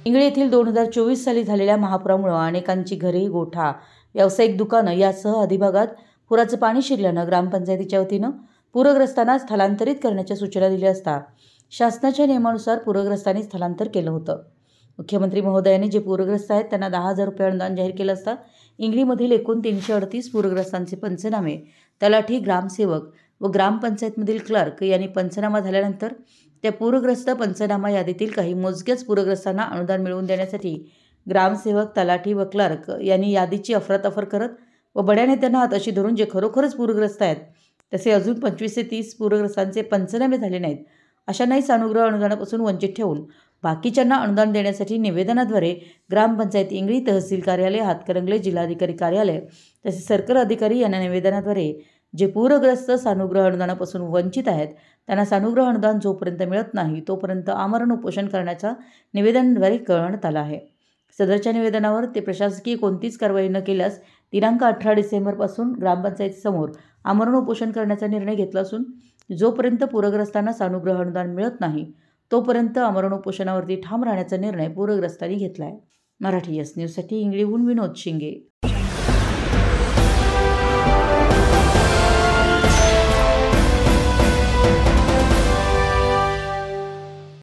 इंगळे येथील 2024 साली झालेल्या महापुरामुळे अनेकांची घरे, गोठा, व्यावसायिक दुकानं यासह अधिभागात पुराचं पाणी शिरल्यानं ग्रामपंचायतीच्या वतीनं पूरग्रस्तांना स्थलांतरित करण्याच्या सूचना दिल्या असता शासनाच्या नियमानुसार पूरग्रस्तांनी स्थलांतर केलं होतं। मुख्यमंत्री महोदयांनी जे पूरग्रस्त आहेत त्यांना 10,000 रुपये अनुदान जाहीर केलं असता इंगळीमधील एकूण 338 पूरग्रस्तांचे पंचनामे तलाठी, ग्रामसेवक व ग्रामपंचायतमधील क्लर्क यांनी पंचनामा झाल्यानंतर त्या पूरग्रस्त पंचनामा यादीतील काही मोजक्याच पूरग्रस्तांना अनुदान मिळवून देण्यासाठी ग्रामसेवक, तलाठी व क्लर्क यांनी यादीची अफरातफर करत व बड्या नेत्यांना हाताशी धरून जे खरोखरच पूरग्रस्त आहेत तसे अजून 25 ते 30 पूरग्रस्तांचे पंचनामे झाले नाहीत अशांनाही सानुग्रह अनुदानापासून वंचित ठेवून बाकीच्यांना अनुदान देण्यासाठी निवेदनाद्वारे ग्रामपंचायत इंगळी, तहसील कार्यालय, हातकणंगले, जिल्हाधिकारी कार्यालय तसेच सर्कल अधिकारी यांना निवेदनाद्वारे जे पूरग्रस्त सानुग्रह अनुदानापासून वंचित आहेत त्यांना सानुग्रह अनुदान जोपर्यंत मिळत नाही तोपर्यंत आमरण उपोषण करण्याचा निवेदनाद्वारे कळवण्यात आला आहे। सदरच्या निवेदनावर ते प्रशासकीय कोणतीच कारवाई न केल्यास दिनांक 18 डिसेंबरपासून ग्रामपंचायतीसमोर आमरण उपोषण करण्याचा निर्णय घेतला असून जोपर्यंत पूरग्रस्तांना सानुग्रह अनुदान मिळत नाही तोपर्यंत आमरण उपोषणावरती ठाम राहण्याचा निर्णय पूरग्रस्तांनी घेतला आहे। मराठी एस न्यूजसाठी इंगळीहून विनोद शिंगे।